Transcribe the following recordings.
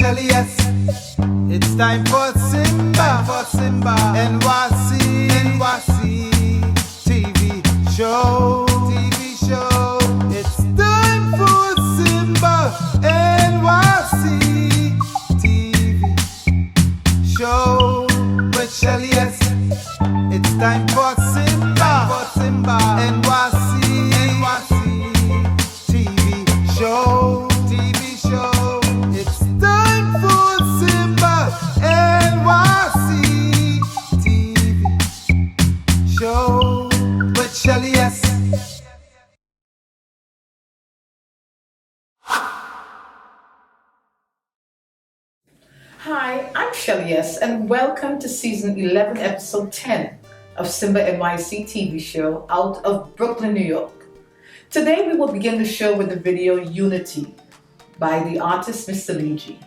Shelly S. It's time for Simba, NYC TV show. It's time for Simba, NYC TV show with Shelly S. It's time for Simba, NYC TV show. It's time for Simba, NYC TV show with Shelly S. Hi, I'm Shelly S, and welcome to season 11, episode 10 of Simba NYC TV show out of Brooklyn, New York. Today we will begin the show with the video Unity by the artist Mr. G.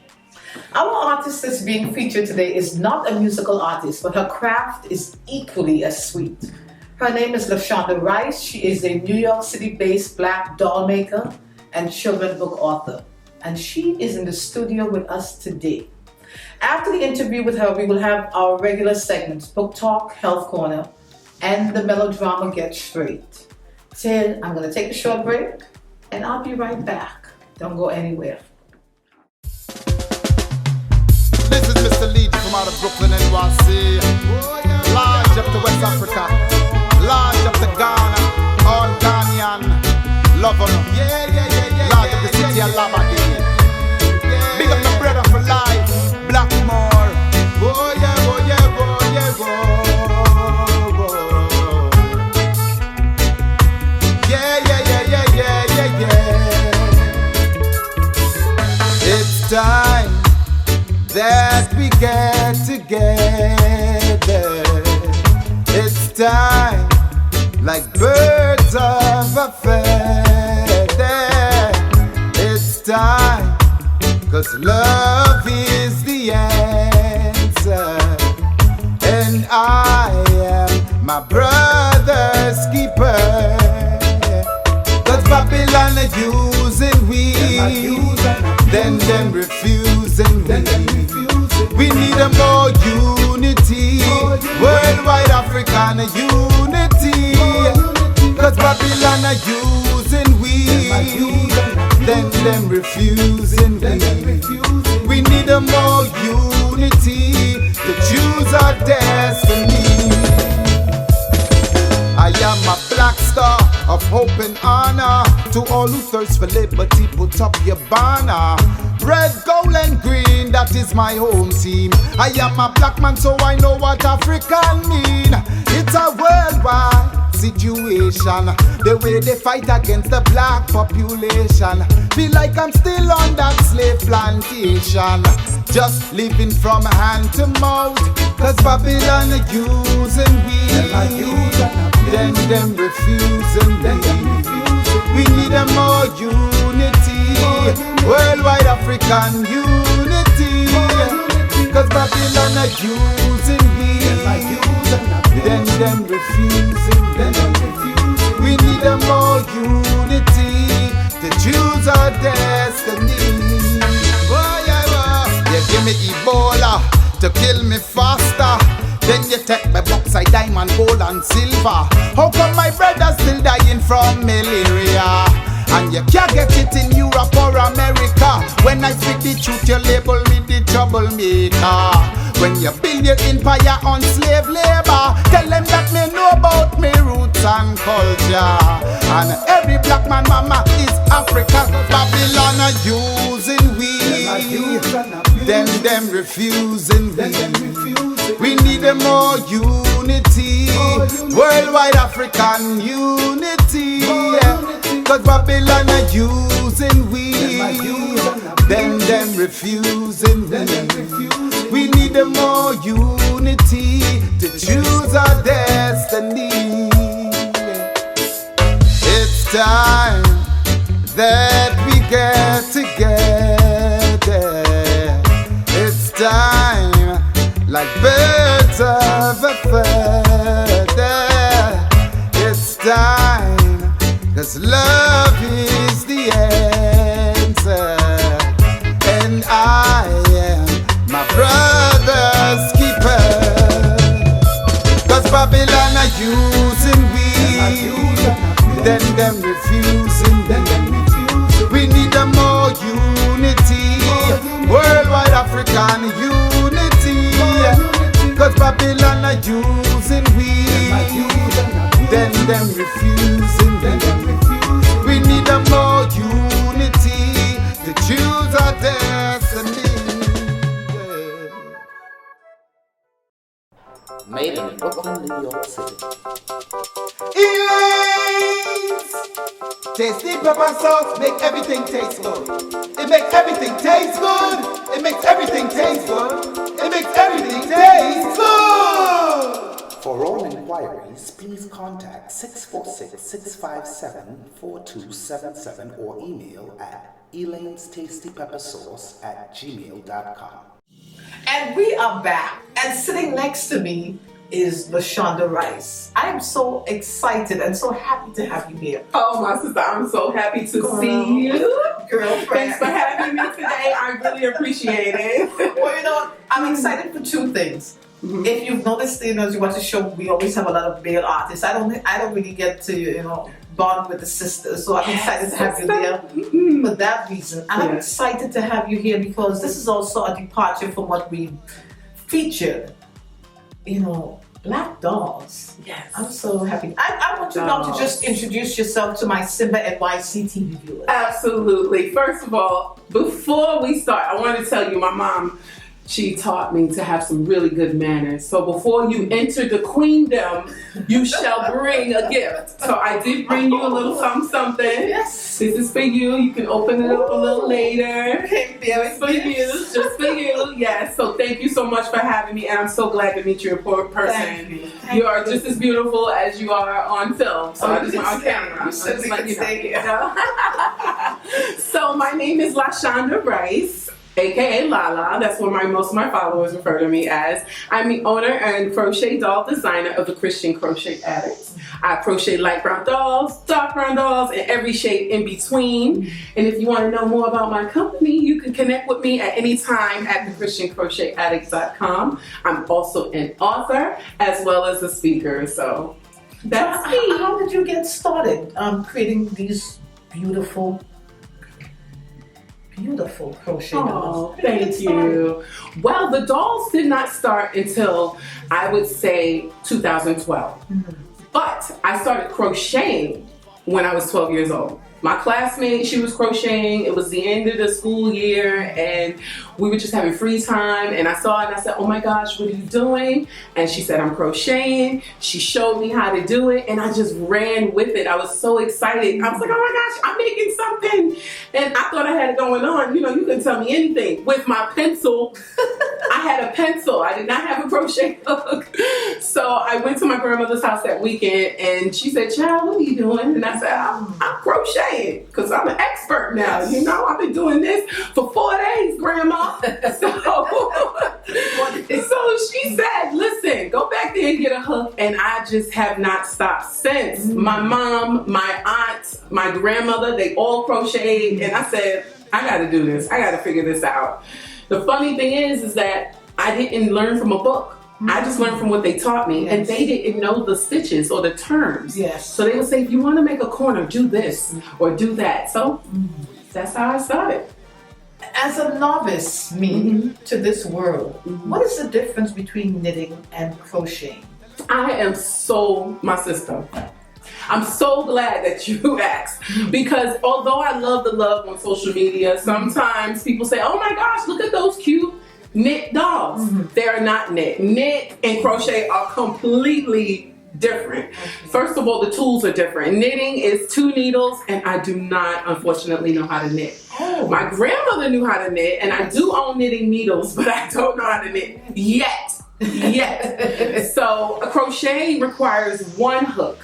Our artist that's being featured today is not a musical artist, but her craft is equally as sweet. Her name is Shonda Rice. She is a New York City-based black doll maker and children's book author, and she is in the studio with us today. After the interview with her, we will have our regular segments, Book Talk, Health Corner, and the melodrama Get Straight. Till I'm going to take a short break, and I'll be right back. Don't go anywhere. This is Mr. Lee from out of Brooklyn, NYC. Large up to West Africa, large up to Ghana, all Ghanaian, love 'em. Large up the city of Labadi. Big up the brother for life, Blackmore. Oh yeah. It's time that we get together. It's time, like birds of a feather. It's time, 'cause love is the answer. And I am my brother's keeper. 'Cause Babylon are using we, then them refusing we. We need a more unity, worldwide African unity. 'Cause Babylon are using we, then them refusing we. We need a more unity to choose our destiny. I am a black star of hope and honor. To all who thirst for liberty, put up your banner. Red, gold and green, that is my home team. I am a black man, so I know what African mean. It's a worldwide situation, the way they fight against the black population. Feel like I'm still on that slave plantation, just living from hand to mouth. 'Cause Babylon are using we, then them refusing we. We need a more unity, worldwide African unity. 'Cause Babylon are using we, then them refusing we. We need a more unity to choose our destiny. You give me Ebola to kill me faster, then you take my bauxite, diamond, gold and silver. How come my brother's still dying from malaria? And you can't get it in Europe or America. When I speak the truth, you label me the troublemaker. When you build your empire on slave labor, tell them that me know about me roots and culture. And every black man mama is Africa. Babylon are using we, then them refusing we. We need a more unity, worldwide African unity. 'Cause Babylon are using we, then them refusing we. We need a more unity to choose our destiny. It's time that we get together. It's time, like birds of a feather. It's time, 'cause love is the answer. And I Cause Babylon are using we, then them refusing we. We need a more unity to choose our destiny. Made in Brooklyn, New York City. Elaine's tasty pepper sauce make everything taste good. It makes everything taste good. It makes everything taste good. It makes everything taste good. For all inquiries, please contact 646-657-4277 or email at elaine'stastypeppersauce@gmail.com. And we are back. And sitting next to me is Shonda Rice. I am so excited and so happy to have you here. Oh, my sister, I'm so happy to see you. Girlfriend. Thanks for having me today. I really appreciate it. Well, you know, I'm excited for two things. Mm-hmm. If you've noticed, as you watch the show, we always have a lot of male artists. I don't really get to, bond with the sisters. So I'm excited to have you here for that reason. And I'm excited to have you here because this is also a departure from what we featured. Black dolls. Yes. I'm so happy. I want you now to just introduce yourself to my Simba NYC TV viewers. Absolutely. First of all, before we start, I want to tell you my mom, she taught me to have some really good manners. So before you enter the queendom, you shall bring a gift. So I did bring you a little something. Yes. This is for you. You can open it up a little later. Okay, Just for you. Just for you. Yes. So thank you so much for having me. And I'm so glad to meet you in person. Thank you. You are just as beautiful as you are on film. So I just want on camera. So my name is Shonda Rice, aka Lala. That's what most of my followers refer to me as. I'm the owner and crochet doll designer of the Christian Crochet Addict. I crochet light brown dolls, dark brown dolls, and every shade in between. And if you want to know more about my company, you can connect with me at any time at thechristiancrochetaddict.com. I'm also an author as well as a speaker. So that's me. How did you get started creating these beautiful crochet dolls? Oh, thank you. Well, the dolls did not start until I would say 2012. But I started crocheting when I was 12 years old. My classmate, she was crocheting. It was the end of the school year and we were just having free time. And I saw it and I said, oh my gosh, what are you doing? And she said, I'm crocheting. She showed me how to do it and I just ran with it. I was so excited. I was like, oh my gosh, I'm making something. And I thought I had it going on. You can tell me anything. With my pencil, I had a pencil. I did not have a crochet hook. So I went to my grandmother's house that weekend and she said, child, what are you doing? And I said, I'm crocheting because I'm an expert now. I've been doing this for 4 days, Grandma. So she said, listen, go back there and get a hook. And I just have not stopped since. My mom, my aunt, my grandmother, they all crocheted. And I said, I got to do this. I got to figure this out. The funny thing is that I didn't learn from a book. I just learned from what they taught me, and they didn't know the stitches or the terms. Yes. So they would say, if you want to make a corner, do this or do that. So that's how I started. As a novice, to this world, what is the difference between knitting and crocheting? I am my sister. I'm so glad that you asked because although I love the love on social media, sometimes people say, oh my gosh, look at those cute knit dolls. They are not knit. Knit and crochet are completely different. First of all, the tools are different. Knitting is 2 needles and I do not, unfortunately, know how to knit. My grandmother knew how to knit and I do own knitting needles, but I don't know how to knit yet. So a crochet requires 1 hook.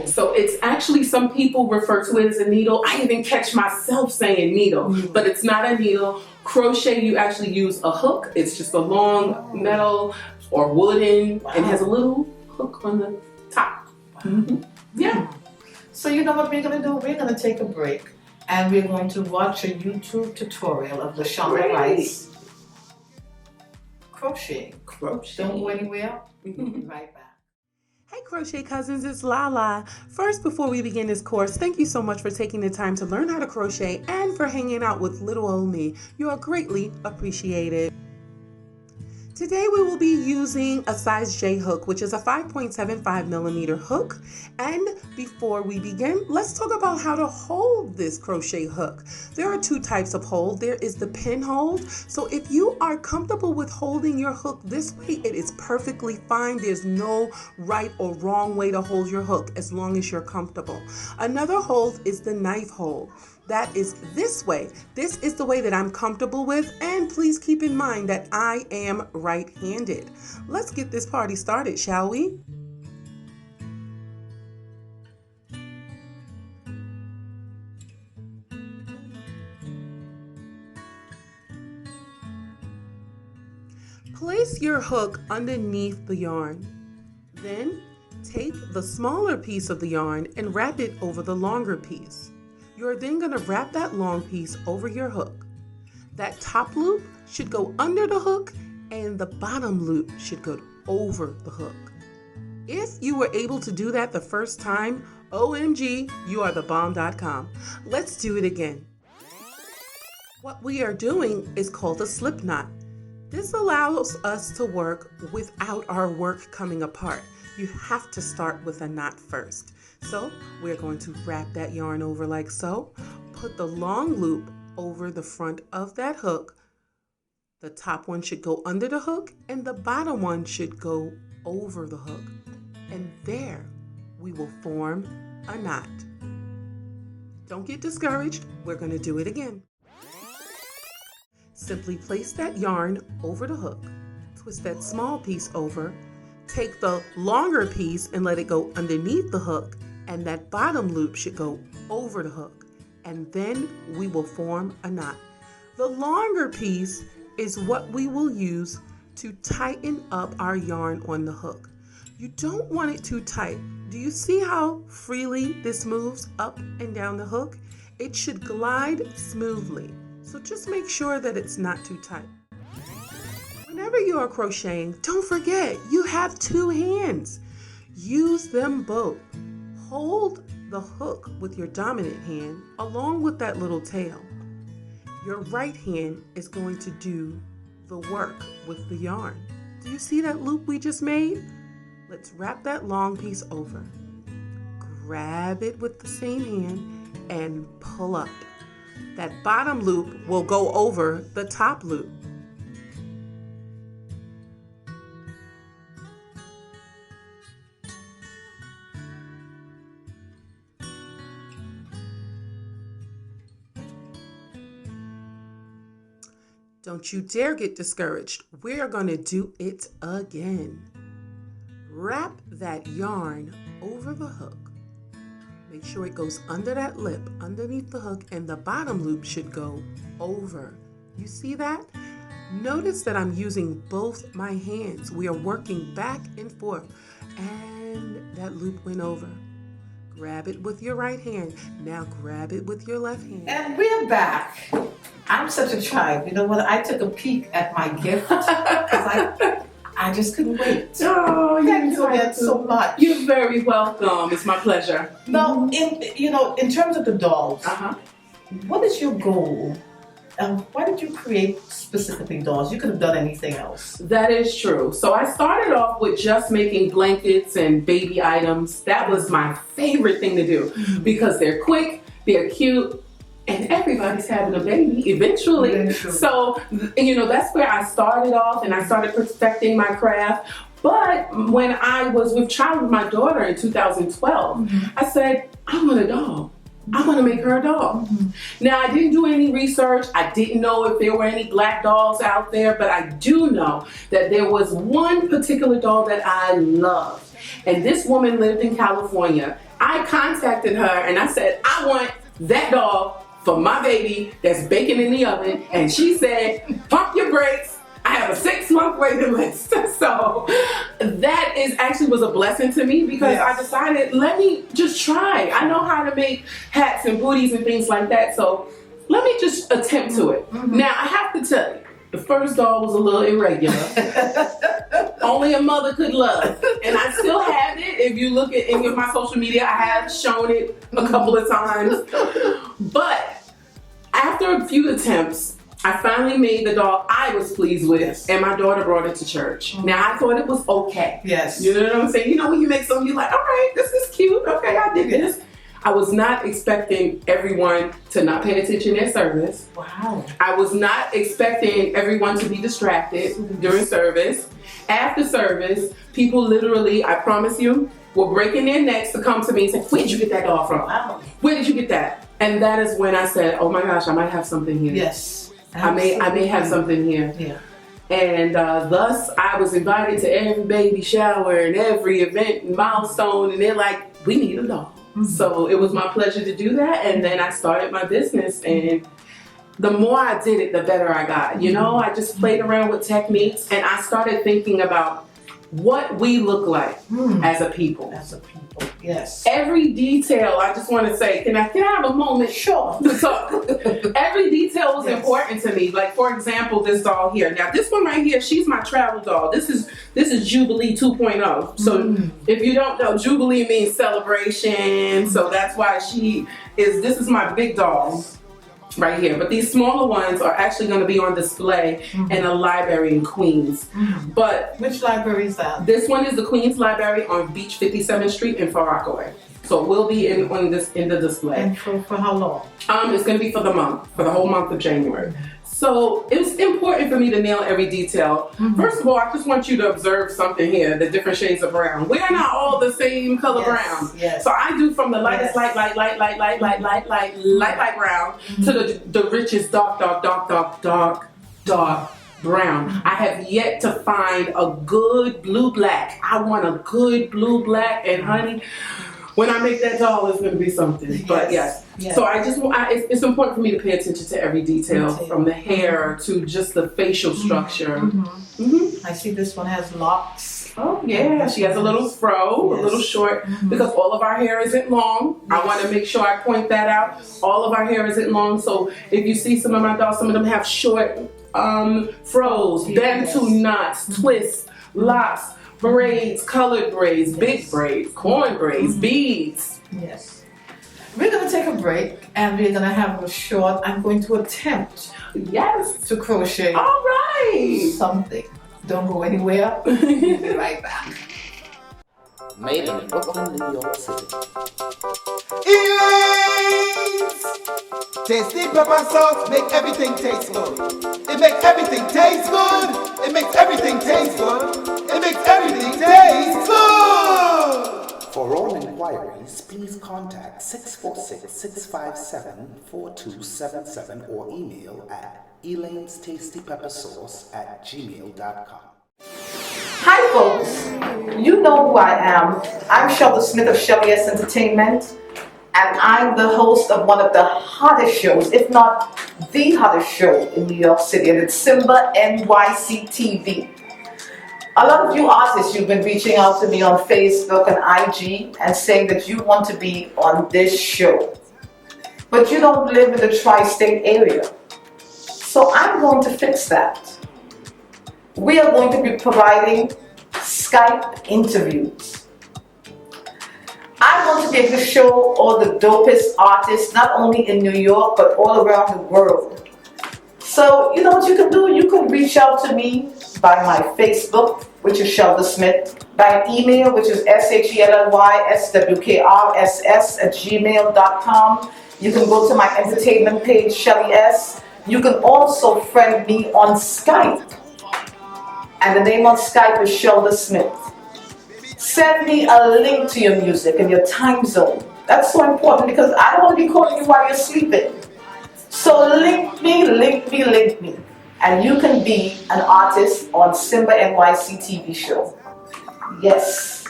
So it's actually, some people refer to it as a needle. I even catch myself saying needle, but it's not a needle. Crochet, you actually use a hook. It's just a long metal or wooden and has a little hook on the top. Yeah. So you know what we're going to do? We're going to take a break and we're going to watch a YouTube tutorial of Shonda Rice crochet. Don't go anywhere. We'll be right back. Hey Crochet Cousins, it's Lala. First, before we begin this course, thank you so much for taking the time to learn how to crochet and for hanging out with little old me. You are greatly appreciated. Today we will be using a size J hook, which is a 5.75 millimeter hook. And before we begin, let's talk about how to hold this crochet hook. There are two types of hold. There is the pin hold. So if you are comfortable with holding your hook this way, it is perfectly fine. There's no right or wrong way to hold your hook as long as you're comfortable. Another hold is the knife hold. That is this way. This is the way that I'm comfortable with, and please keep in mind that I am right-handed. Let's get this party started, shall we? Place your hook underneath the yarn. Then take the smaller piece of the yarn and wrap it over the longer piece. You're then going to wrap that long piece over your hook. That top loop should go under the hook and the bottom loop should go over the hook. If you were able to do that the first time, OMG, you are the bomb.com. Let's do it again. What we are doing is called a slip knot. This allows us to work without our work coming apart. You have to start with a knot first. So we're going to wrap that yarn over like so. Put the long loop over the front of that hook. The top one should go under the hook and the bottom one should go over the hook. And there we will form a knot. Don't get discouraged. We're going to do it again. Simply place that yarn over the hook. Twist that small piece over. Take the longer piece and let it go underneath the hook, and that bottom loop should go over the hook, and then we will form a knot. The longer piece is what we will use to tighten up our yarn on the hook. You don't want it too tight. Do you see how freely this moves up and down the hook? It should glide smoothly, so just make sure that it's not too tight. Whenever you are crocheting, don't forget you have two hands. Use them both. Hold the hook with your dominant hand along with that little tail. Your right hand is going to do the work with the yarn. Do you see that loop we just made? Let's wrap that long piece over. Grab it with the same hand and pull up. That bottom loop will go over the top loop. Don't you dare get discouraged. We're going to do it again. Wrap that yarn over the hook. Make sure it goes under that lip, underneath the hook, and the bottom loop should go over. You see that? Notice that I'm using both my hands. We are working back and forth, and that loop went over. Grab it with your right hand. Now grab it with your left hand. And we're back. I'm such a child. You know what? I took a peek at my gift because I just couldn't wait. Oh, Thank you again so much. You're very welcome. It's my pleasure. Now, in terms of the dolls, what is your goal? Why did you create specifically dolls? You could have done anything else. That is true. So I started off with just making blankets and baby items. That was my favorite thing to do because they're quick, they're cute, and everybody's having a baby eventually. So, that's where I started off, and I started perfecting my craft. But when I was with my daughter in 2012, I said, I want a doll. I want to make her a doll. Now, I didn't do any research. I didn't know if there were any black dolls out there, but I do know that there was one particular doll that I loved. And this woman lived in California. I contacted her and I said, I want that doll for my baby that's baking in the oven. And she said, pump your brakes. I have a 6-month waiting list. So that was a blessing to me because I decided, let me just try. I know how to make hats and booties and things like that. So let me just attempt to it. Now, I have to tell you, the first doll was a little irregular. Only a mother could love. And I still have it. If you look at any of my social media, I have shown it a couple of times. But after a few attempts, I finally made the doll I was pleased with, Yes. and my daughter brought it to church. Now, I thought it was okay. Yes. You know what I'm saying? You know, when you make something, you're like, all right, this is cute. Okay, I did this. I was not expecting everyone to not pay attention in service. Wow. I was not expecting everyone to be distracted during service. After service, people literally, I promise you, were breaking their necks to come to me and say, where did you get that doll from? Wow. Where did you get that? And that is when I said, oh my gosh, I might have something here. Yes. I may have something here. Yeah. And thus, I was invited to every baby shower and every event and milestone, and they're like, we need a doll. So it was my pleasure to do that, and then I started my business, and the more I did it, the better I got. You know, I just played around with techniques, and I started thinking about what we look like as a people. As a people, yes. Every detail, I just want to say, can I have a moment? Sure. To talk. Every detail was important to me. Like, for example, this doll here. Now, this one right here, she's my travel doll. This is Jubilee 2.0. So, if you don't know, Jubilee means celebration. So that's why this is my big doll right here. But these smaller ones are actually going to be on display in a library in Queens. But which library is that? this one is the Queens Library on Beach 57th Street in Far Rockaway. So it will be in the display. And for how long? It's going to be for the whole month of January. So it was important for me to nail every detail. First of all, I just want you to observe something here, the different shades of brown. We're not all the same color brown. Yes. So I do from the lightest light brown to the richest dark brown. I have yet to find a good blue black. I want a good blue black, and honey, when I make that doll, it's going to be something. But yes. So it's important for me to pay attention to every detail, from the hair to just the facial structure. I see this one has locks. Oh yeah, she has a little fro, a little short, because all of our hair isn't long. I want to make sure I point that out. All of our hair isn't long, so if you see some of my dolls, some of them have short fros, bantu knots, twists, locks, braids, colored braids, big braids, corn braids, beads. Yes. We're going to take a break, and we're going to have a short, I'm going to attempt to crochet All right. something. Don't go anywhere. We'll be right back. Made in Brooklyn, New York City. Elaine's tasty pepper sauce make everything taste good. It makes everything taste good. It makes everything taste good. It makes everything taste good. For all inquiries, please contact 646-657-4277 or email at elaine'stastypeppersauce@gmail.com. Hi folks, you know who I am. I'm Shelda Smith of Shelly S Entertainment, and I'm the host of one of the hottest shows, if not the hottest show in New York City, and it's Simba NYC TV. A lot of you artists, you've been reaching out to me on Facebook and IG and saying that you want to be on this show, but you don't live in the tri-state area. So I'm going to fix that. We are going to be providing Skype interviews. I'm going to be able to show all the dopest artists, not only in New York, but all around the world. So, you know what you can do? You can reach out to me by my Facebook, which is Shelda Smith, by email, which is ShellySwrss@gmail.com. You can go to my entertainment page, Shelly S. You can also friend me on Skype. And the name on Skype is Shelda Smith. Send me a link to your music and your time zone. That's so important because I don't want to be calling you while you're sleeping. So link me. And you can be an artist on Simba NYC TV show. Yes,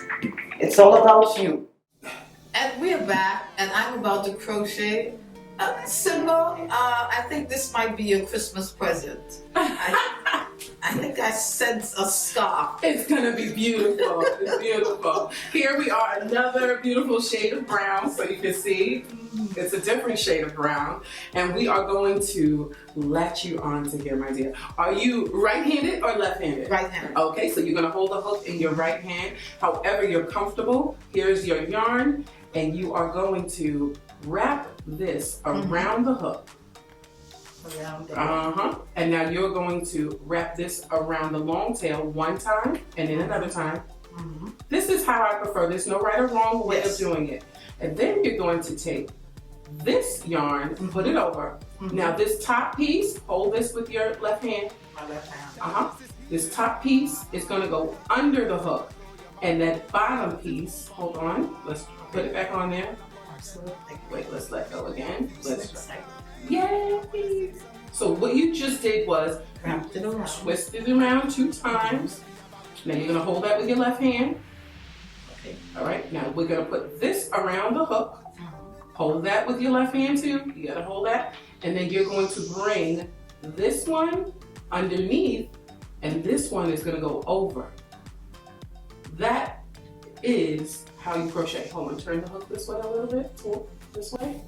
it's all about you. And we're back, and I'm about to crochet. Simba, I think this might be a Christmas present. I think I sense a scarf. It's gonna be beautiful. It's beautiful. Here we are, another beautiful shade of brown, so you can see it's a different shade of brown, and we are going to latch you on to here, my dear. Are you right-handed or left-handed? Right-handed. Okay, so you're gonna hold the hook in your right hand, however you're comfortable. Here's your yarn, and you are going to wrap this around the hook. Around there. And now you're going to wrap this around the long tail one time and then another time. This is how I prefer. There's no right or wrong way of doing it. And then you're going to take this yarn and put it over. Now this top piece, hold this with your left hand. My left hand. This top piece is going to go under the hook. And that bottom piece, hold on, let's put it back on there. Absolutely. Wait, let's let go again. Let's Yay! So what you just did was wrap it around. Twist it around 2 times. Now you're gonna hold that with your left hand. Okay. All right, now we're gonna put this around the hook. Hold that with your left hand too. You gotta hold that. And then you're going to bring this one underneath and this one is gonna go over. That is how you crochet. Hold on, turn the hook this way a little bit, this way.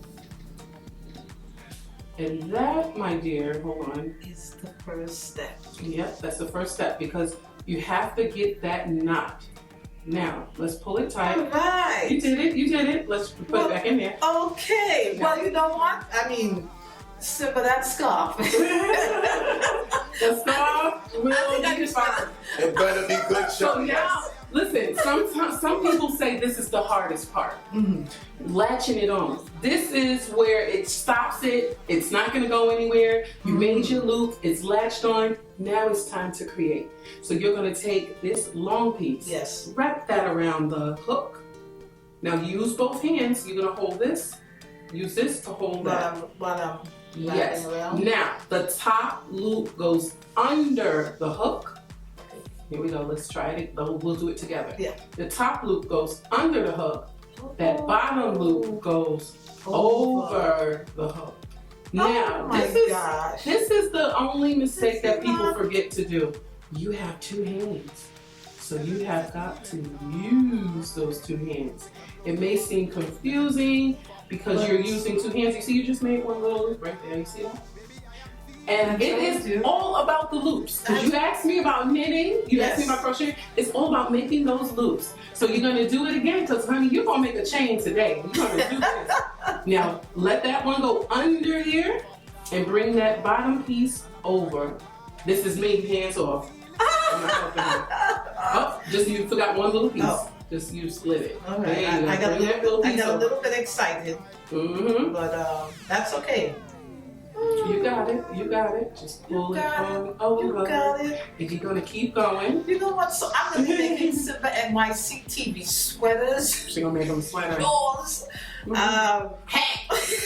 And that, my dear, hold on. Is the first step. Yep, that's the first step because you have to get that knot. Now, let's pull it tight. All right. You did it. Let's put it back in there. Okay. Well, you know what? I mean, Simba, that scarf. The scarf will be fine. It better be good, So Shonda. now, listen, some people say this is the hardest part. Latching it on. This is where it stops it. It's not going to go anywhere. You made your loop. It's latched on. Now it's time to create. So you're going to take this long piece. Yes. Wrap that around the hook. Now use both hands. You're going to hold this. Use this to hold that. While I'm Yes. around. Now the top loop goes under the hook. Here we go. Let's try it. We'll do it together. Yeah. The top loop goes under the hook. That bottom loop goes over the hook. Now, this is the only mistake that people forget to do. You have 2 hands. So you have got to use those 2 hands. It may seem confusing because you're using 2 hands. You see, you just made one little loop right there. You see that? And it is all about the loops. Because you asked me about knitting, you asked me about crochet. It's all about making those loops. So you're going to do it again because, honey, you're going to make a chain today. You're going to do this. Now, let that one go under here and bring that bottom piece over. This is me, hands off. I'm not helping you. Oh, just you forgot one little piece. Oh. Just you split it. All right. I got a little bit excited, but that's okay. You got it. Just pull it over. You got it. And you're going to keep going. You know what? So I'm going to be making Simba NYC TV sweaters, She's going to make them sweater. shorts, hat.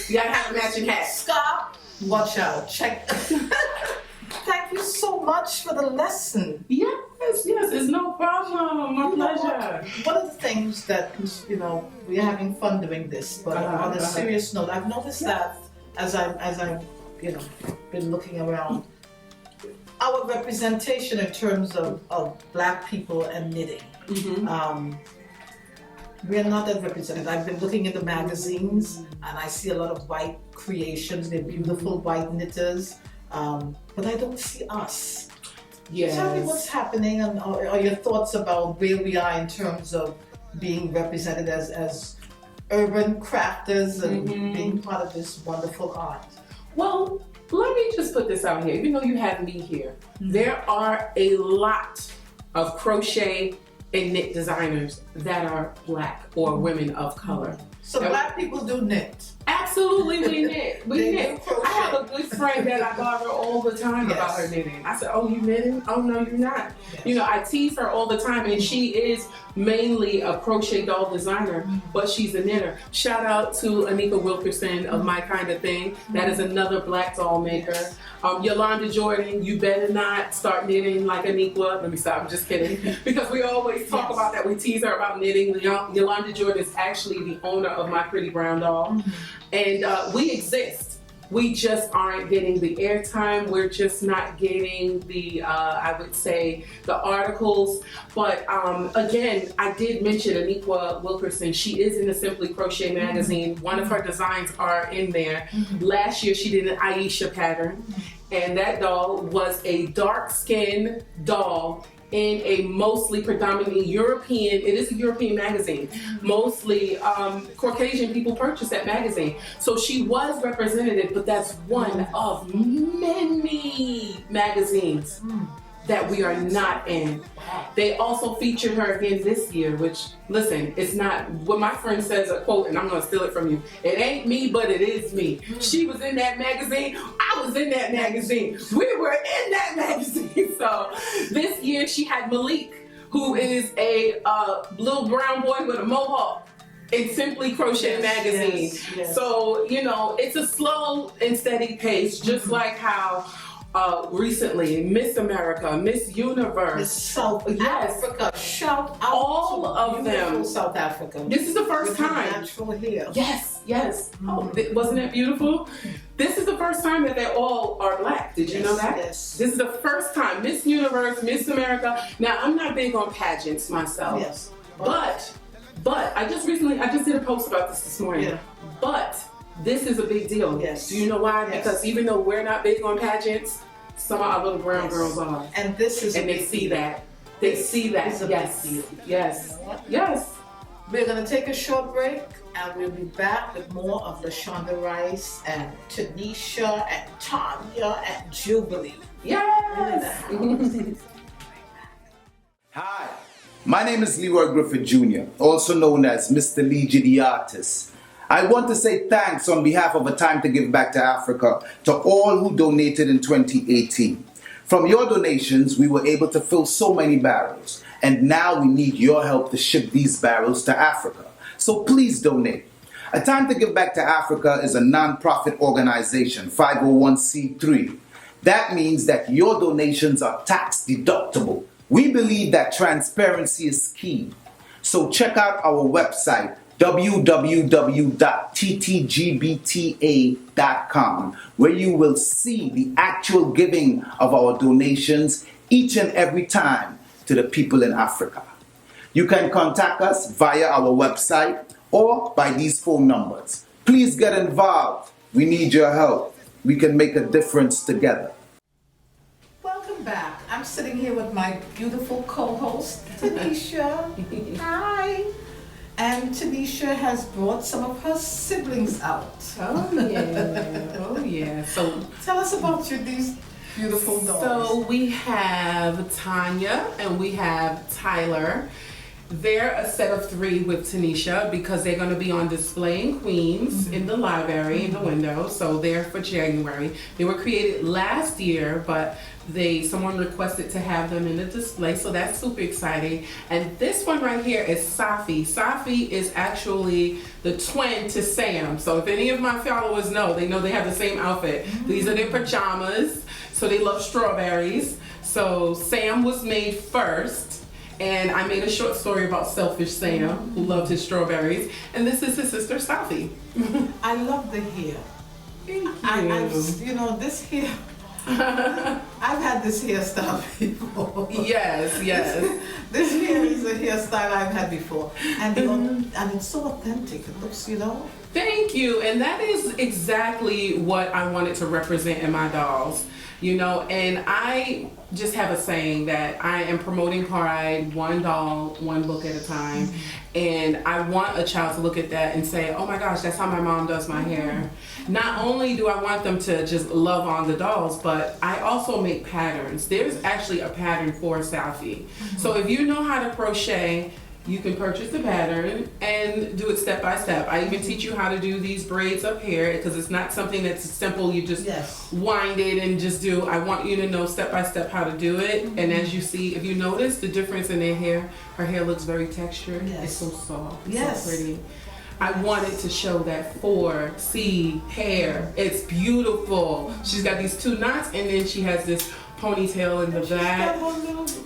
You got to have a matching hat. Scarf. Watch out. Check. Thank you so much for the lesson. Yes, it's no problem. My pleasure. One of the things that, we're having fun doing this, but on a serious note, I've noticed that as I've been looking around, our representation in terms of Black people and knitting, we're not that represented. I've been looking in the magazines and I see a lot of white creations. They're beautiful white knitters, but I don't see us. Yes. Tell me what's happening and or your thoughts about where we are in terms of being represented as urban crafters and being part of this wonderful art. Well, let me just put this out here. Even though you have me here, there are a lot of crochet and knit designers that are Black or women of color. So Black people do knit. Absolutely, we knit. We knit. crochet. I have a good friend that I bother all the time about her knitting. I said, "Oh, you knitting? Oh no, you're not." Yes. I tease her all the time, and she is mainly a crochet doll designer, but she's a knitter. Shout out to Anika Wilkerson of My Kind of Thing. That is another Black doll maker. Yolanda Jordan, you better not start knitting like Anika. Let me stop. I'm just kidding, because we always talk about that. We tease her about knitting. Yolanda Jordan is actually the owner of My Pretty Brown Doll. And we exist. We just aren't getting the airtime. We're just not getting the, I would say, the articles. But again, I did mention Anika Wilkerson. She is in the Simply Crochet magazine. One of her designs are in there. Last year, she did an Aisha pattern. And that doll was a dark skin doll in a mostly predominantly European, it is a European magazine. Mostly Caucasian people purchase that magazine. So she was represented, but that's one of many magazines that we are not in. They also featured her again this year, which, listen, it's not what my friend says, a quote, and I'm gonna steal it from you. It ain't me, but it is me. She was in that magazine, I was in that magazine. We were in that magazine. So this year she had Malik, who is a little brown boy with a mohawk in Simply Crochet magazine. Yes. So, you know, it's a slow and steady pace, just like how recently Miss America, Miss Universe, Miss South Africa, shout out all to of beautiful them. South Africa. This is the first With her time. natural hair. Yes. Oh, wasn't that beautiful? This is the first time that they all are black. Did you know that? Yes. This is the first time. Miss Universe, Miss America. Now, I'm not big on pageants myself. Yes. But I just did a post about this morning. Yeah. But this is a big deal. Yes. Do you know why? Yes. Because even though we're not big on pageants, some of our little brown girls are. And this is And they see that. They see that. is a Yes. big deal. Yes. You know what? Yes. We're going to take a short break and we'll be back with more of the Shonda Rice and Tanisha and Tanya and Jubilee. Yes. Hi, my name is Leroy Griffith Jr., also known as Mr. Legion the Artist. I want to say thanks on behalf of A Time to Give Back to Africa to all who donated in 2018. From your donations, we were able to fill so many barrels, and now we need your help to ship these barrels to Africa. So please donate. A Time to Give Back to Africa is a non-profit organization, 501c3. That means that your donations are tax deductible. We believe that transparency is key. So check out our website, www.ttgbta.com, where you will see the actual giving of our donations each and every time to the people in Africa. You can contact us via our website or by these phone numbers. Please get involved. We need your help. We can make a difference together. Welcome back. I'm sitting here with my beautiful co-host, Tanisha. Hi. And Tanisha has brought some of her siblings out. Oh yeah. Oh yeah. So Tell us about these beautiful dolls. So we have Tanya and we have Tyler. They're a set of 3 with Tanisha because they're going to be on display in Queens in the library in the window. So they're for January. They were created last year, but someone requested to have them in the display, so that's super exciting. And this one right here is Safi. Safi is actually the twin to Sam. So if any of my followers know, they know they have the same outfit. These are their pajamas. So they love strawberries. So Sam was made first. And I made a short story about Selfish Sam, who loved his strawberries. And this is his sister, Safi. I love the hair. Thank you. This hair. I've had this hairstyle before. Yes. This hair is a hairstyle I've had before. And it's so authentic. It looks, Thank you. And that is exactly what I wanted to represent in my dolls. And I just have a saying that I am promoting pride, one doll, one book at a time. And I want a child to look at that and say, oh my gosh, that's how my mom does my hair. Not only do I want them to just love on the dolls, but I also make patterns. There's actually a pattern for Safi. So if you know how to crochet, you can purchase the pattern and do it step by step. I even teach you how to do these braids up here because it's not something that's simple. You just wind it and just do. I want you to know step by step how to do it. And as you see, if you notice the difference in their hair, her hair looks very textured. It's so soft. It's so pretty. I wanted to show that 4C hair. It's beautiful. She's got these 2 knots and then she has this ponytail in the back.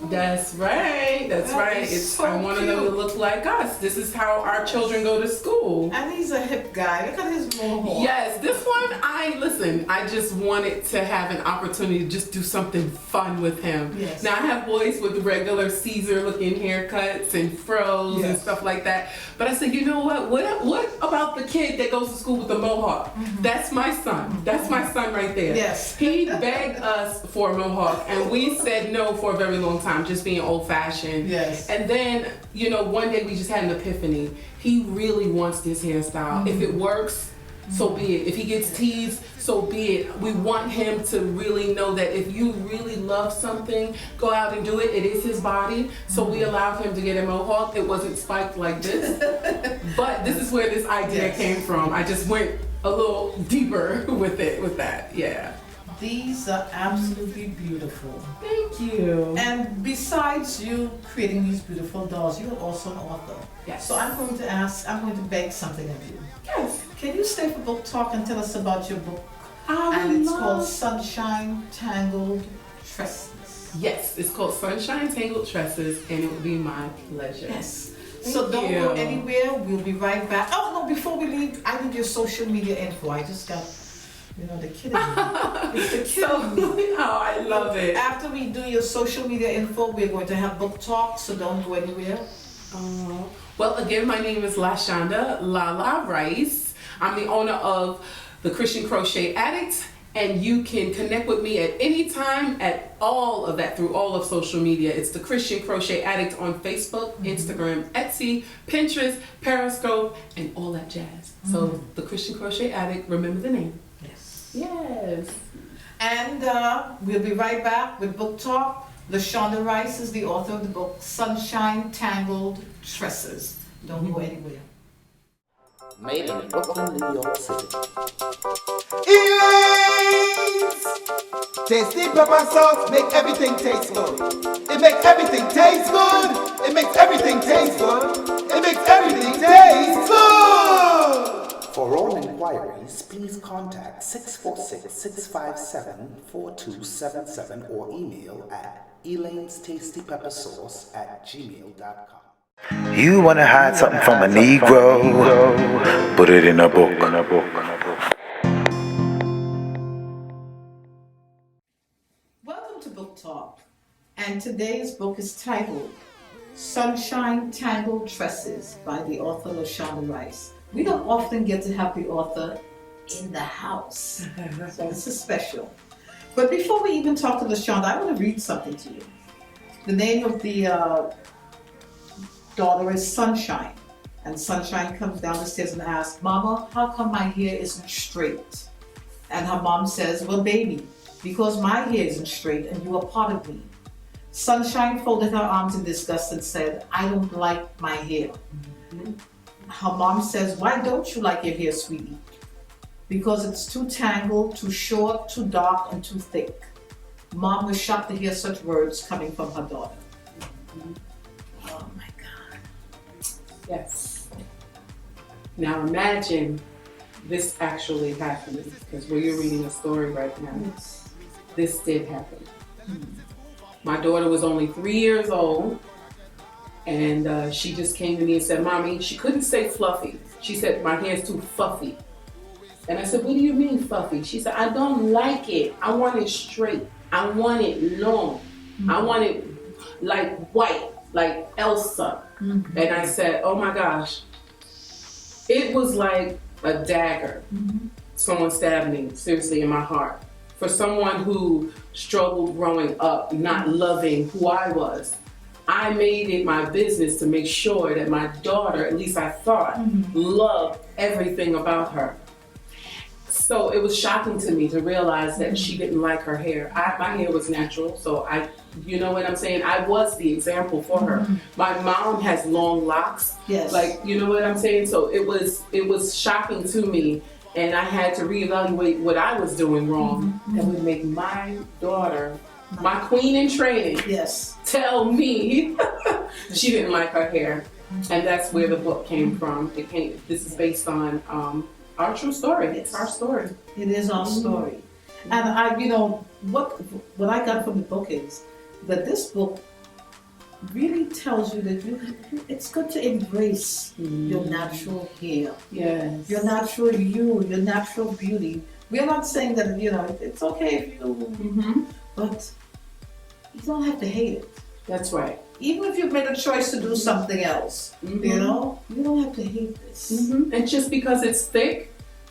That's right. I wanted them to look like us. This is how our children go to school. And he's a hip guy. Look at his mohawk. Yes, this one, I just wanted to have an opportunity to just do something fun with him. Yes. Now I have boys with regular Caesar looking haircuts and fros and stuff like that. But I said, you know what? What about the kid that goes to school with the mohawk? That's my son. That's my son right there. Yes. He begged us for a mohawk. mohawk, and we said no for a very long time, just being old-fashioned. Yes. And then, you know, one day we just had an epiphany. He really wants this hairstyle. If it works, so be it. If he gets teased, so be it. We want him to really know that if you really love something, go out and do it. It is his body. So we allowed him to get a mohawk. It wasn't spiked like this. But this is where this idea came from. I just went a little deeper with that. Yeah. These are absolutely beautiful. Thank you. And besides you creating these beautiful dolls, you're also an author. Yes. So I'm going to beg something of you. Yes. Can you stay for book talk and tell us about your book? I And it's love- called Sunshine Tangled Tresses. Yes, it's called Sunshine Tangled Tresses, and it would be my pleasure. Yes. Thank So don't go you. anywhere. We'll be right back. Oh no, before we leave, I need your social media info. I just got, the kidding me. It's the kidding me. Oh, I love it. After we do your social media info, we're going to have book talk, so don't go anywhere. Well, again, my name is Shonda Rice. I'm the owner of the Christian Crochet Addict, and you can connect with me at any time at all of that through all of social media. It's the Christian Crochet Addict on Facebook, Instagram, Etsy, Pinterest, Periscope, and all that jazz. So the Christian Crochet Addict, remember the name. Yes. Yes. And we'll be right back with book talk. Shonda Rice is the author of the book Sunshine Tangled Tresses. Don't go anywhere. Made in Brooklyn, New York City. Elaine's tasty pepper sauce make everything taste good. It makes everything taste good. It makes everything taste good. It makes everything taste good. For all inquiries, please contact 646-657-4277 or email at elaine'stastypeppersauce@gmail.com. You wanna hide something from a Negro? Put it in a book. Welcome to Book Talk. And today's book is titled Sunshine Tangled Tresses by the author Shonda Rice. We don't often get to have the author in the house, so this is special. But before we even talk to Shonda, I want to read something to you. The name of the daughter is Sunshine, and Sunshine comes down the stairs and asks, "Mama, how come my hair isn't straight?" And her mom says, "Well, baby, because my hair isn't straight and you are part of me." Sunshine folded her arms in disgust and said, "I don't like my hair." Her mom says, "Why don't you like your hair, sweetie?" "Because it's too tangled, too short, too dark, and too thick." Mom was shocked to hear such words coming from her daughter. Oh my God. Yes. Now imagine this actually happening, because where you're reading a story right now, this did happen. My daughter was only 3 years old, and she just came to me and said, "Mommy," she couldn't say fluffy. She said, "My hair's too fluffy." And I said, "What do you mean fluffy?" She said, "I don't like it. I want it straight. I want it long. I want it like white, like Elsa." And I said, "Oh my gosh." It was like a dagger. Someone stabbed me, seriously, in my heart. For someone who struggled growing up, not loving who I was, I made it my business to make sure that my daughter, at least I thought, loved everything about her. So it was shocking to me to realize that she didn't like her hair. My hair was natural, so you know what I'm saying? I was the example for her. My mom has long locks. Yes. Like, you know what I'm saying? So it was shocking to me, and I had to reevaluate what I was doing wrong that would make my daughter, my queen in training, Yes. tell me she didn't like her hair. And that's where the book came from. This is based on our true story. It's our story. It is our story. And what I got from the book is that this book really tells you that it's good to embrace your natural hair. Yes. Your natural you, your natural beauty. We're not saying that, it's okay if you, but you don't have to hate it. That's right. Even if you've made a choice to do something else, you don't have to hate this. And just because it's thick,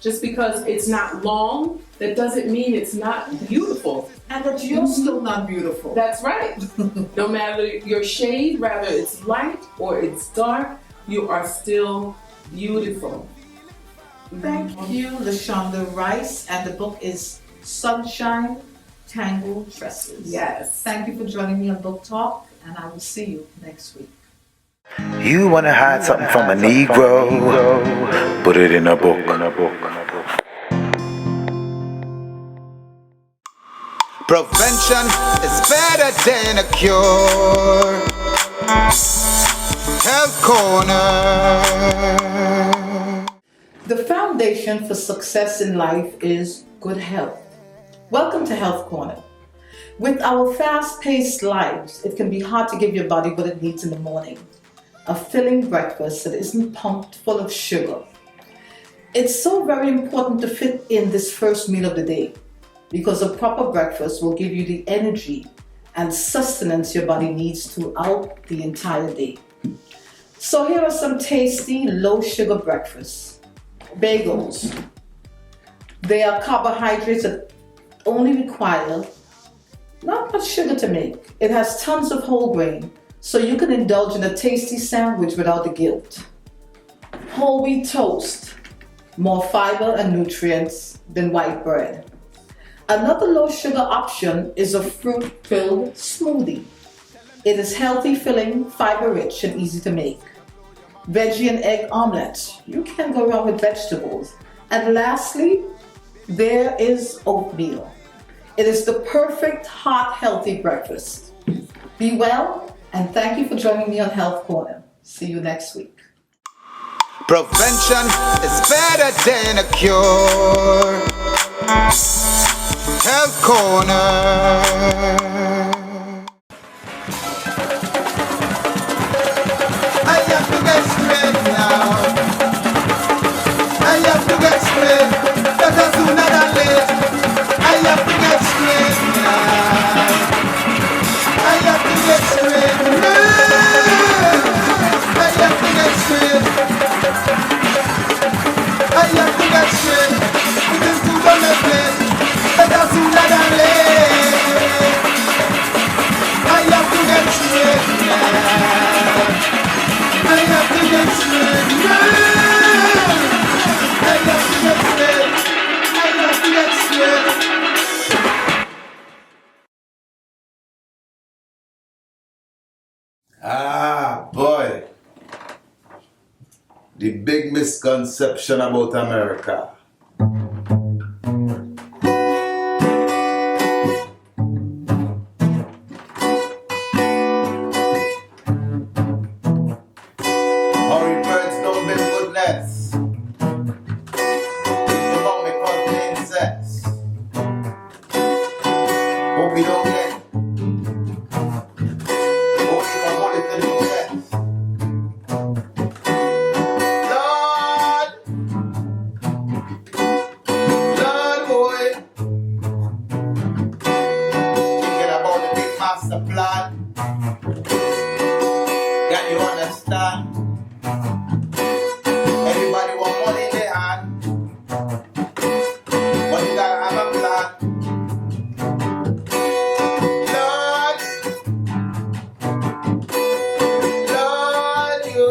Just because it's not long, that doesn't mean it's not beautiful. And that you're still not beautiful. That's right. No matter your shade, whether it's light or it's dark, you are still beautiful. Thank you, Shonda Rice, and the book is Sunshine Tangled Tresses. Yes. Thank you for joining me on Book Talk, and I will see you next week. You wanna hide something from a Negro? Put it in a book. Prevention is better than a cure. Health Corner. The foundation for success in life is good health. Welcome to Health Corner. With our fast-paced lives, it can be hard to give your body what it needs in the morning. A filling breakfast that isn't pumped full of sugar. It's so very important to fit in this first meal of the day, because a proper breakfast will give you the energy and sustenance your body needs throughout the entire day. So here are some tasty, low-sugar breakfasts. Bagels. They are carbohydrates that only require not much sugar to make. It has tons of whole grain, so you can indulge in a tasty sandwich without the guilt. Whole wheat toast. More fiber and nutrients than white bread. Another low-sugar option is a fruit-filled smoothie. It is healthy, filling, fiber-rich, and easy to make. Veggie and egg omelets. You can't go wrong with vegetables. And lastly, there is oatmeal. It is the perfect, hot, healthy breakfast. Be well, and thank you for joining me on Health Corner. See you next week. Prevention is better than a cure. Health Corner. I have to get straight now. I have to get straight. Better sooner than late. I have to get straight now. I have to get straight now. I have to get straight. I have to get straight. It is too long a place. Better sooner than late. I have to get straight now. I have to get straight now. I have to get straight. I have to get straight. Ah, boy. The big misconception about America. Hummingbirds don't build good nests. They don't make us insects. Hope we don't get. Hope we can hold it to the chest. Lord boy. Thinking about the big master plan. Can you understand? Everybody want money in their hand, but you gotta have a plan. Lord, Lord, you,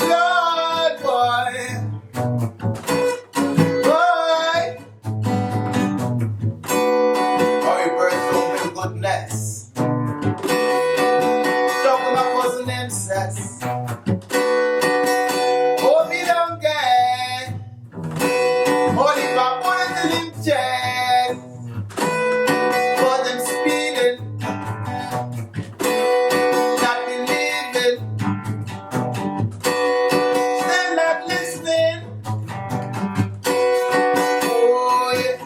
Lord, boy, boy. Hurry birds don't build good nests. Talk to my cousin named Seth. Hope he don't get only my bullet in his chest. For them speeding, not believing, still not listening. Oh yeah.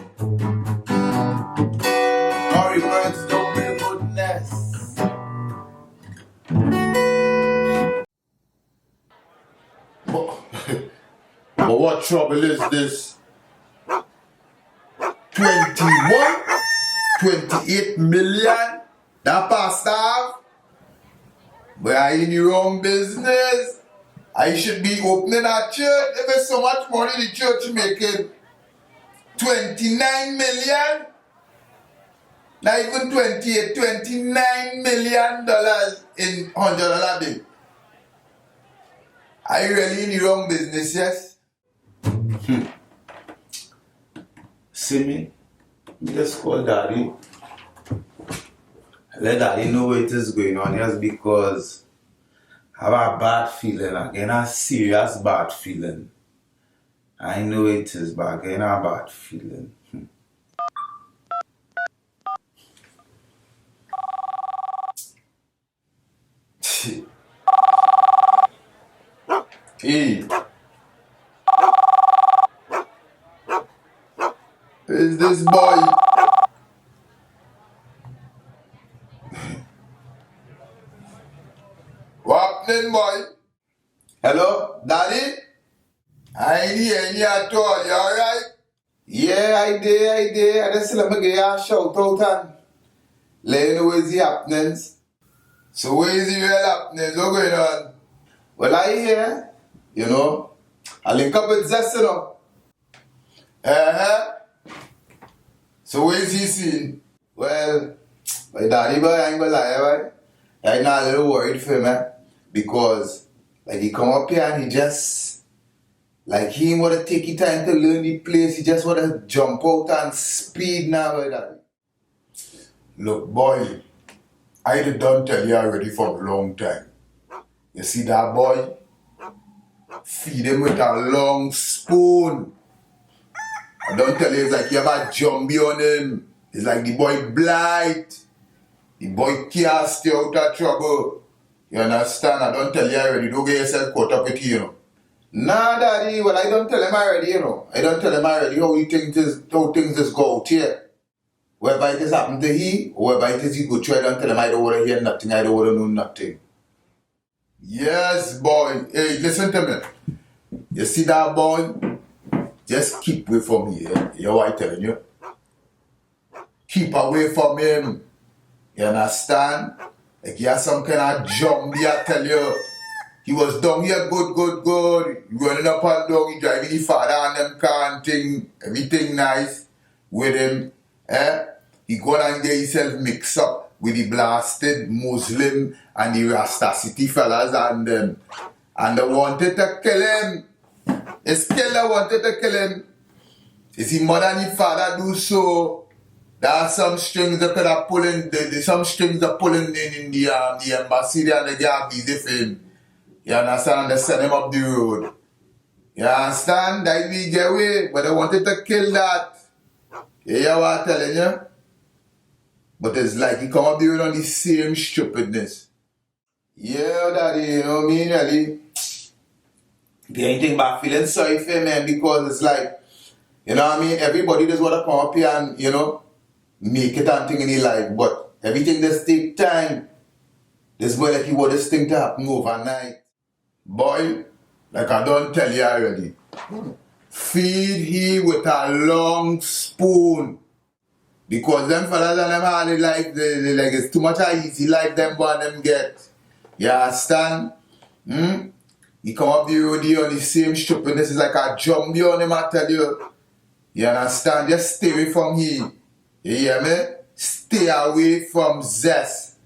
Hurry birds don't build good nests. But what trouble is this? 21, 28 million? That past half? But are in your own business? I should be opening a church. If there's so much money the church making, 29 million? Not even 28, $29 million in $100 bill. Are you really in the wrong business, yes? See me? Me just call daddy. Let daddy know what is going on, yes, because I have a bad feeling again, a serious bad feeling. I know it is, but again a bad feeling. Hey. Who's this boy? What happening, boy? Hello, daddy? I ain't hear any at all. You alright? Yeah, I did. I just let me get a shout out and let you know what's the happenings. So where is the real happenings? What's going on? Well, I hear, you know, I link up with Zess, you know. So where is he seen? Well, my daddy boy, I ain't gonna lie, right? I'm not a little worried for him, because, like, he come up here and he just, like, he ain't wanna take his time to learn the place, he just wanna jump out and speed now, my daddy. Look, boy, I done tell you already for a long time. You see that boy? Feed him with a long spoon. I don't tell you, it's like you have a jumbie on him. It's like the boy blight. The boy can't stay out of trouble. You understand? I don't tell you already. Don't get yourself caught up with you know. Nah, daddy, well, I don't tell him already, you know. I don't tell him already how things just go out here. Whether it has happened to he, or whether it is he go through, I don't tell him I don't want to hear nothing, I don't want to know nothing. Yes, boy. Hey, listen to me. You see that boy? Just keep away from me. You know what I'm telling you? Keep away from him. You understand? Like he has some kind of jumbie, I tell you. He was down here good. Running up and down, he driving the father and them car and thing. Everything nice with him. He gonna and get himself mixed up with the blasted Muslim and the Rasta City fellas and them. And they wanted to kill him. His killer wanted to kill him. Is his mother and his father do so? There are some strings that could have pulling. Some strings are pulling in the embassy there and they get a visa for him. You understand? They send him up the road. You understand? That we get away, but they wanted to kill that. You hear what I'm telling you? But it's like he come up the road on the same stupidness. Yeah, daddy, you know what I mean? Really? There ain't anything but feeling sorry for him, man, because it's like, you know what I mean? Everybody just want to come up here and, you know, make it and thing in his life, but everything just take time. This boy like he want this thing to happen overnight. Boy, like I don't tell you already. Feed he with a long spoon. Because them fellas and them hard life, they like it's too much of easy life them want them get. You understand? He come up the road here on the same stupidness. It's like a jumbie on him, I tell you. You understand? Just stay away from him. You hear me? Stay away from Zest.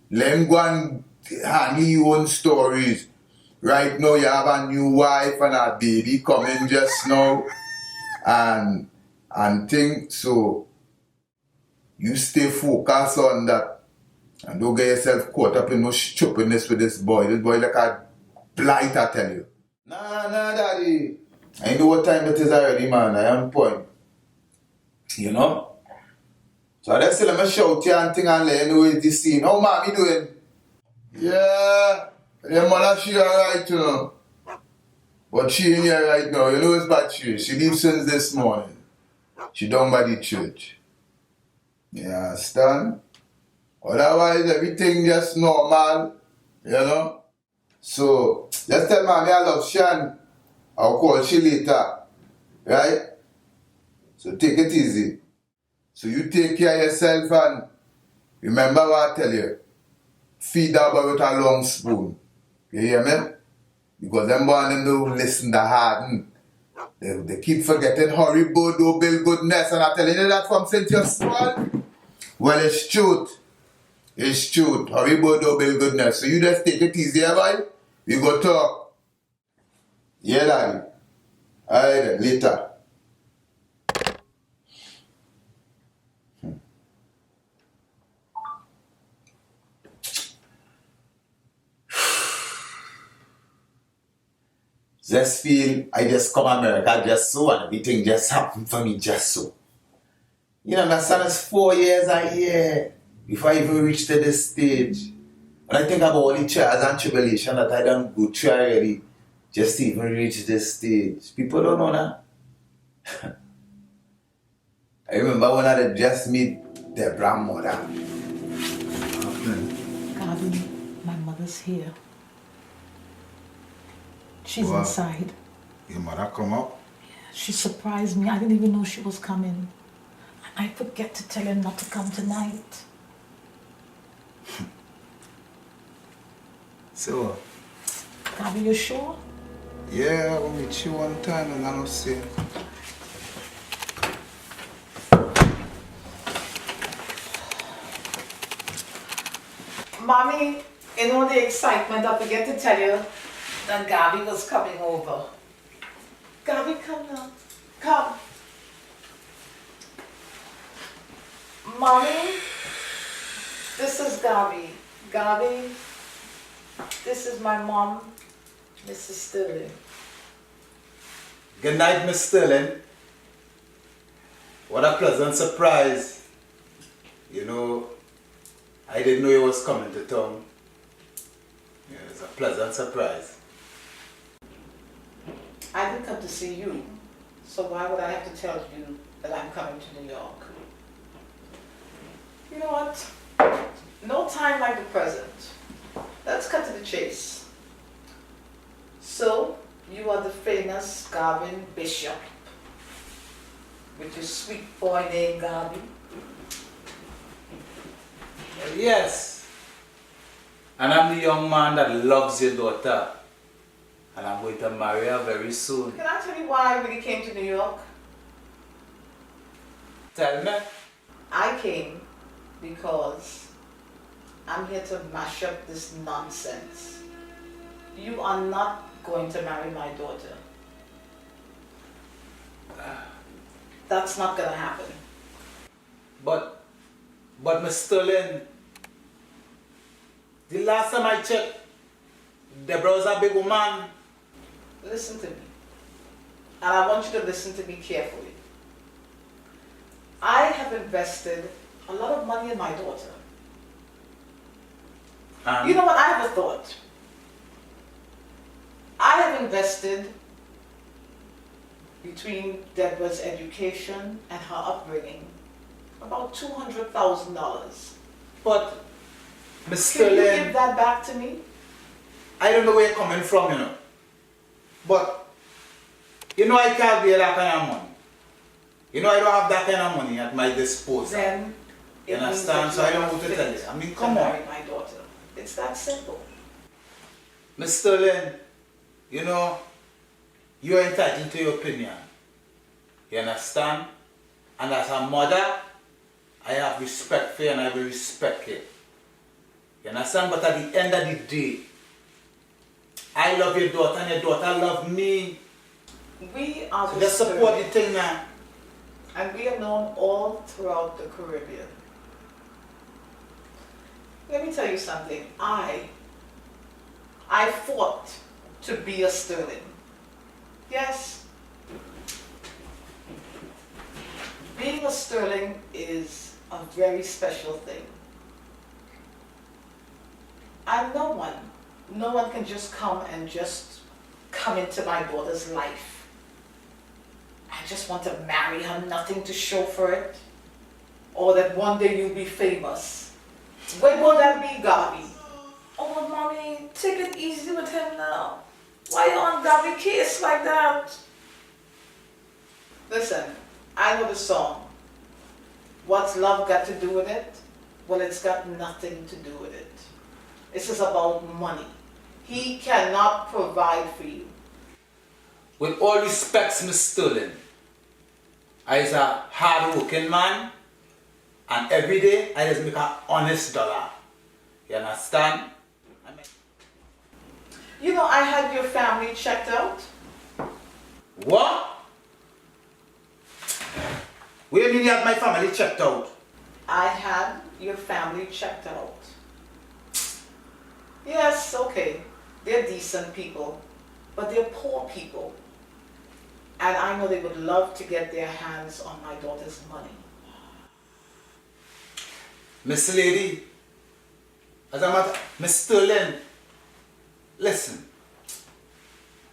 Let him go and handle your own stories. Right now you have a new wife and a baby coming just now. And think so. You stay focused on that. And don't get yourself caught up in no stupidness with this boy. This boy like a blight, I tell you. Nah, daddy. I know what time it is already, man. I am point. You know? So I just let me shout you and thing and let you know it's the scene. How mommy doing? Yeah, your mother she alright, you know. But she ain't here right now. You know it's bad she leaves since this morning. She done by the church. You understand? Otherwise everything just normal, you know. So just tell mommy I love Shan. I'll call she later. Right? So take it easy. So you take care of yourself and remember what I tell you. Feed that boy with a long spoon. You hear me? Because them boy them don't listen to hard. They keep forgetting horrible, do build goodness, and I'm telling you that from since you're small. Well, it's truth. It's truth. Horrible, do build goodness. So you just take it easy, boy. We go talk. Yeah, daddy. Alright then, later. Just feel I just come America just so and everything just happened for me just so. You know, my son is 4 years a year before I even reach to this stage. When I think about all the trials and tribulation that I done go through already just to even reach this stage. People don't know that. I remember when I had just meet their grandmother. Gabi, my mother's here. She's Wow. inside. Your mother come up? She surprised me. I didn't even know she was coming. I forget to tell her not to come tonight. So, Gabi, you sure? yeah, I'll meet you one time and I'll see. Mommy, in all the excitement, I forget to tell you that Gabi was coming over. Gabi, come now. Come. Mommy, this is Gabi. Gabi, this is my mom, Mrs. Sterling. Good night, Miss Sterling. What a pleasant surprise. You know, I didn't know you was coming to town. Yeah, it's a pleasant surprise. I didn't come to see you, so why would I have to tell you that I'm coming to New York? You know what? No time like the present. Let's cut to the chase. So, you are the famous Garvin Bishop with your sweet boy named Gabi. Well, yes. And I'm the young man that loves your daughter. And I'm going to marry her very soon. Can I tell you why I really came to New York? Tell me. I came because I'm here to mash up this nonsense. You are not going to marry my daughter. That's not going to happen. But Miss Sterling, the last time I checked, Deborah was a big woman. Listen to me. And I want you to listen to me carefully. I have invested a lot of money in my daughter. You know what? I have a thought. I have invested between Deborah's education and her upbringing about $200,000. But Miss Can you Sterling, give that back to me? I don't know where you're coming from, you know. But, you know, I can't get that kind of money. You know, I don't have that kind of money at my disposal. Then You it means understand? that So I you don't are know what to fit tell you. I mean, to come on. marry my daughter. It's that simple. Miss Sterling, you know, you're entitled to your opinion. You understand? And as a mother, I have respect for you and I will respect you. You understand? But at the end of the day, I love your daughter and your daughter love me. We are So the just support the Sterling, thing now. and we are known all throughout the Caribbean. Let me tell you something. I fought to be a Sterling. Yes. Being a Sterling is a very special thing. And no one can just come into my daughter's life. I just want to marry her, nothing to show for it. Or that one day you'll be famous. When will that be, Gabi? Oh, mommy, take it easy with him now. Why you on Gabi case like that? Listen, I know the song. What's love got to do with it? Well, it's got nothing to do with it. This is about money. He cannot provide for you. With all respects, Miss Sterling, I is a hard-working man, and every day I just make an honest dollar. You understand? You know, I had your family checked out. What? What do you mean you have my family checked out? I had your family checked out. Yes, okay. They're decent people, but they're poor people. And I know they would love to get their hands on my daughter's money. Miss Lady, as a matter, Miss Sterling, listen,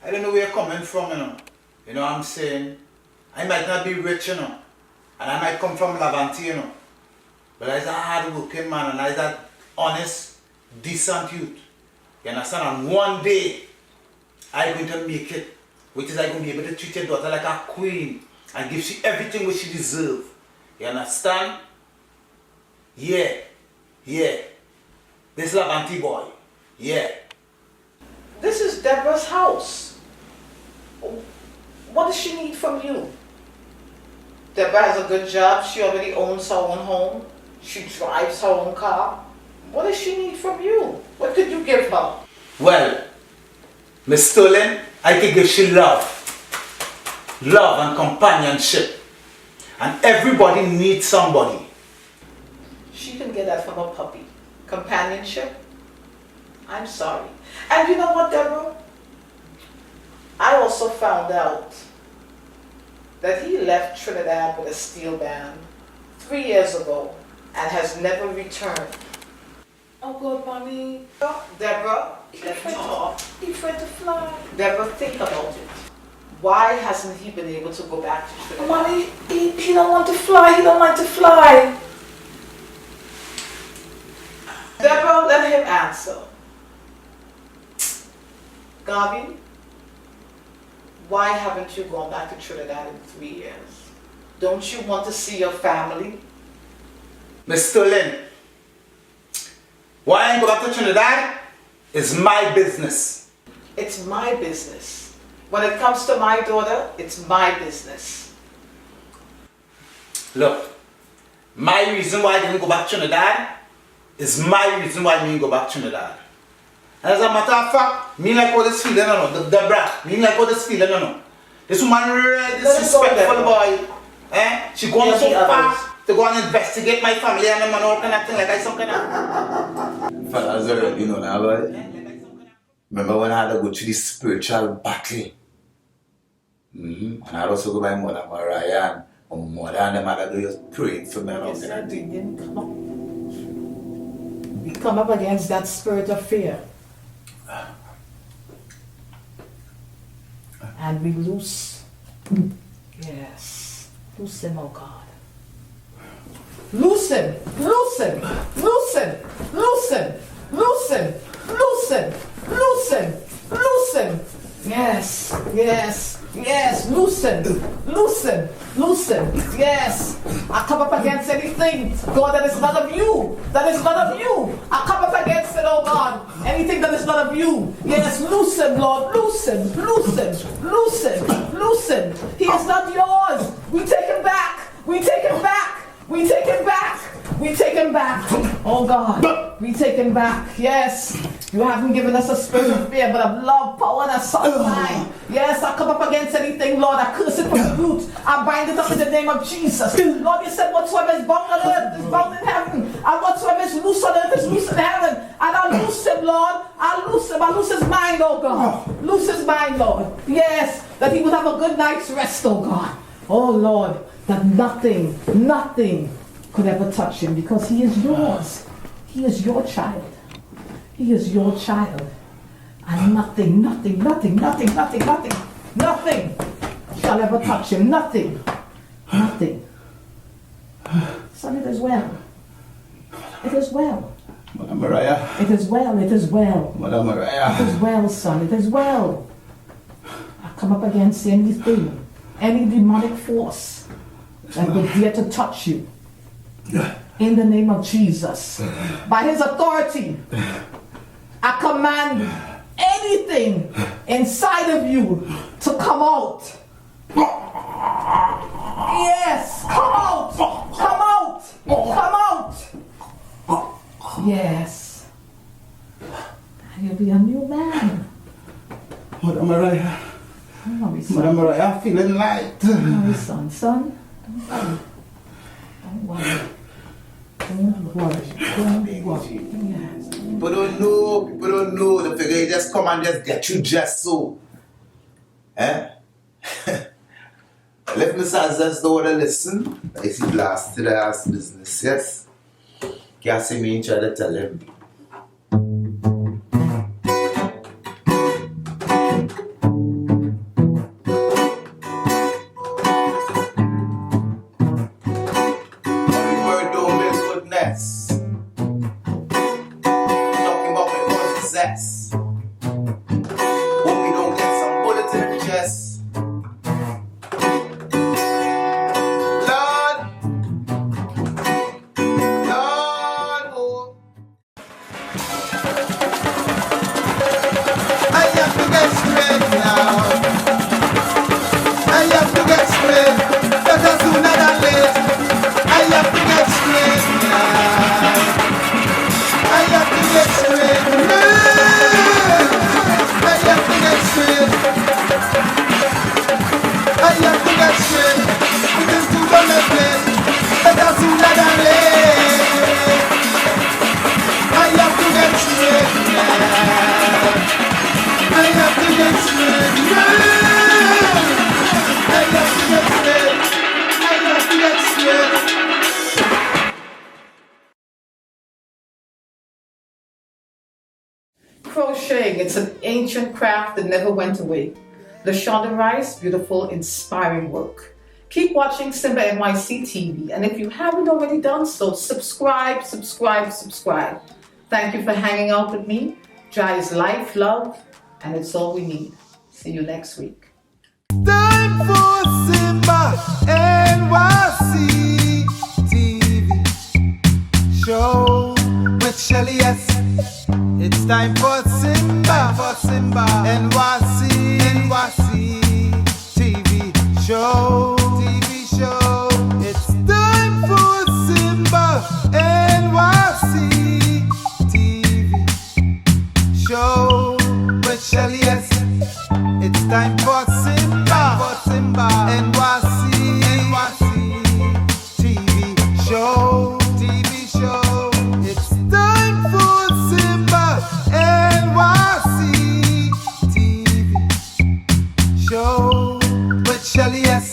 I don't know where you're coming from, you know. You know what I'm saying? I might not be rich, you know, and I might come from Lavante, you know, but I'm a hard-working man, and I'm that honest, decent youth. You understand? And one day, I'm going to make it, which is I'm going to be able to treat your daughter like a queen and give she everything which she deserves. You understand? Yeah. This Lavante boy. Yeah. This is Deborah's house. What does she need from you? Deborah has a good job. She already owns her own home. She drives her own car. What does she need from you? What could you give her? Well, Miss Sterling, I could give she love. Love and companionship. And everybody needs somebody. She can get that from a puppy. Companionship? I'm sorry. And you know what, Deborah? I also found out that he left Trinidad with a steel band 3 years ago and has never returned. Oh God, Mommy. Deborah, let me talk. He's afraid to fly. Deborah, think about it. Why hasn't he been able to go back to Trinidad? Mommy, he don't want to fly. He don't like to fly. Deborah, let him answer. Gabi, why haven't you gone back to Trinidad in 3 years? Don't you want to see your family? Miss Sterling, why I ain't go back to Trinidad is my business. It's my business. When it comes to my daughter, it's my business. Look, my reason why I didn't go back to Trinidad is my reason why I didn't go back to Trinidad. As a matter of fact, me like all this feeling, Deborah, me like all this feeling, This woman really disrespectful, boy. She going so far to go and investigate my family and them and all kind of thing, like I some kind of... Fellas already know now, boy. Remember when I had to go through this spiritual battle? And I also go by Mother Mariah and Mother and them other girls praying for me. Yes, sir, we come up against that spirit of fear. And we loose. Yes. Loose him, oh God. Loose him. Loose him. Loose him. Loose him. Loose him. Loose him. Loose him. Loose him. Yes. Yes. Yes. Loose him. Loose him. Loose him. Yes. I come up against anything, God, that is not of you. That is not of you. I come up against it, oh God. Anything that is not of you. Yes. Loose him, Lord. Loose him. Loose him. Loose him. Loose him. He is not yours. We take him back. We take him back. We take him back. We take him back. Oh God. We take him back. Yes. You haven't given us a spirit of fear, but of love, power, and a sound mind. Yes, I come up against anything, Lord. I curse it from the root. I bind it up in the name of Jesus. Lord, you said whatsoever is bound on earth is bound in heaven. And whatsoever is loose on earth is loose in heaven. And I loose him, Lord. I loose him. I loose his mind, oh God. Loose his mind, Lord. Yes, that he would have a good night's rest, oh God. Oh Lord, that nothing could ever touch him because he is yours. He is your child. He is your child. And nothing shall ever touch him. Nothing. Son, it is well. It is well. Mother Mariah. It is well. It is well. Mother Mariah. It is well, son. It is well. I come up against anything, any demonic force that would dare to touch you. In the name of Jesus. By his authority, I command anything inside of you to come out. Yes, come out, come out, come out. Yes. You'll be a new man. Mother Mariah. Don't worry, son. Mother Mariah, I'm feeling light. Don't worry, son. Son, don't worry. Don't worry. Don't worry. Don't worry. Yes. People don't know. The figure just come and just get you just so. Eh? Let me say, just don't want to listen. I see blasted ass business, yes. Can't see me try to tell him. Word don't make goodness. Talking about my possess. Hope we don't get some bullet in the chest. Crocheting, it's an ancient craft that never went away. The Shonda Rice, beautiful, inspiring work. Keep watching Simba NYC TV, and if you haven't already done so, subscribe. Thank you for hanging out with me. Jai is life, love, and it's all we need. See you next week. Time for Simba NYC TV show with Shelly S. It's time for Simba NYC TV show. It's time for Simba NYC TV show with Shelly S. It's time for Simba NYC TV show. It's time for Simba NYC TV show with Shelly S.